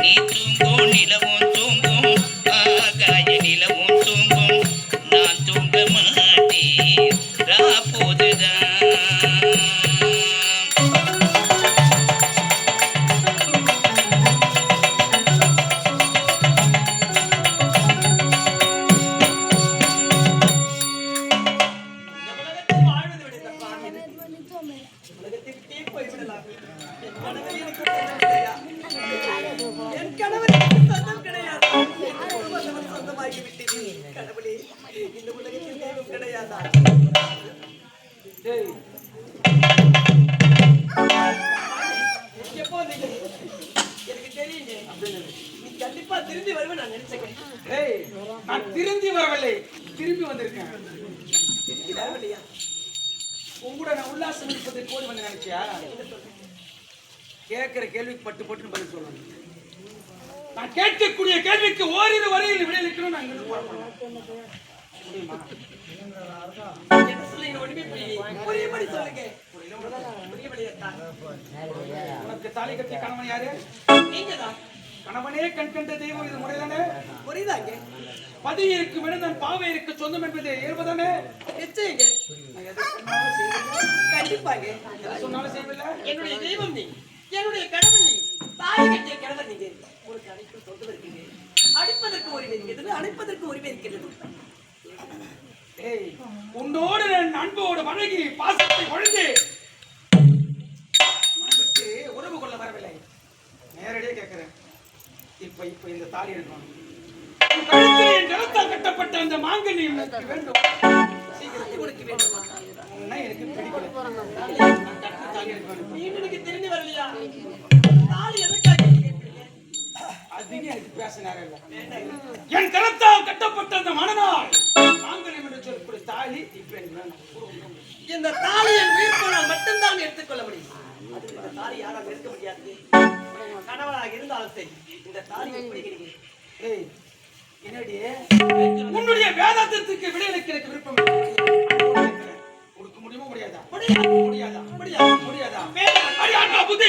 நீ தூங்கும் நிலவும் தூங்கும் ஆகாய நிலவும் தூங்கும் நான் தூங்க மாட்டேன் போதுதான் திரும்பி வரவில்லை, திரும்பி வந்திருக்கேன். உங்களோட நான் உல்லாசம் இருப்பதை கோடி வந்து நினைச்சியா? கேட்கிற கேள்விக்கு பட்டு பட்டு பதில் சொல்லணும். நான் கேட்கக்கூடிய கேள்விக்கு ஓரிரு வரையில் விடையளிக்கணும். நான் இங்கிருந்து முடியுமா? உனக்கு தாலி கட்டிய கணவன் யாரு? நீங்க தான். கணவனே கண் கண்ட தெய்வம், இது முறைதானே? முறைதாங்க. பதியிற்கு விழுந்தன் பாவையிற்கு சொந்தம் என்பது ஏற்பதானே? நிச்சயங்க. கண்டிப்பாங்க. எதை சொன்னாலும் செய்யவில்லை. என்னுடைய தெய்வம் நீ, என்னுடைய கடவுள் நீ, தாலி கட்டிய கடவுள் நீங்க. உங்களுக்கு அனைத்து சொந்தம் இருக்கீங்க. அடிப்பதற்கு உரிமை இருக்கிறது, அணைப்பதற்கு உரிமை இருக்கிறது. உன்னோடு நான் அன்போடு வழங்கி பாசத்தை ஒழிந்து அன்புக்கு உறவு கொள்ள வரவில்லை. நேரடியாக கேட்கிறேன். இப்ப இப்ப இந்த தாலி எடுக்கணும். கழுத்தில் என் கருத்தால் கட்டப்பட்ட அந்த மாங்கனி எனக்கு வேண்டும். சீக்கிரத்தை கொடுக்க வேண்டும். எனக்கு பிடிக்கல. எனக்கு தெரிஞ்சு வரலையா? தாலி எதற்காக அதிக எனக்கு பேச நேரம் இல்லை. என் கருத்தால் கட்டப்பட்ட அந்த மனநாள் மாங்கல்யம் என்று சொல்லக்கூடிய தாலி இப்ப எனக்கு வேணும். இந்த தாலி என் உயிர் போனால் மட்டும்தான் எடுத்துக்கொள்ள முடியும். இந்த தாலி யாரால் எடுக்க முடியாது. கணவனாக இருந்தாலும் சரி, இந்த தாலி எப்படி கிடைக்கும்? என்னடி உன்னுடைய வேதாந்தத்துக்கு விடையளிக்க எனக்கு விருப்பம் கொடுக்க முடியுமா? முடியாதா? முடியாதா? முடியாதா? முடியாதா? புத்தி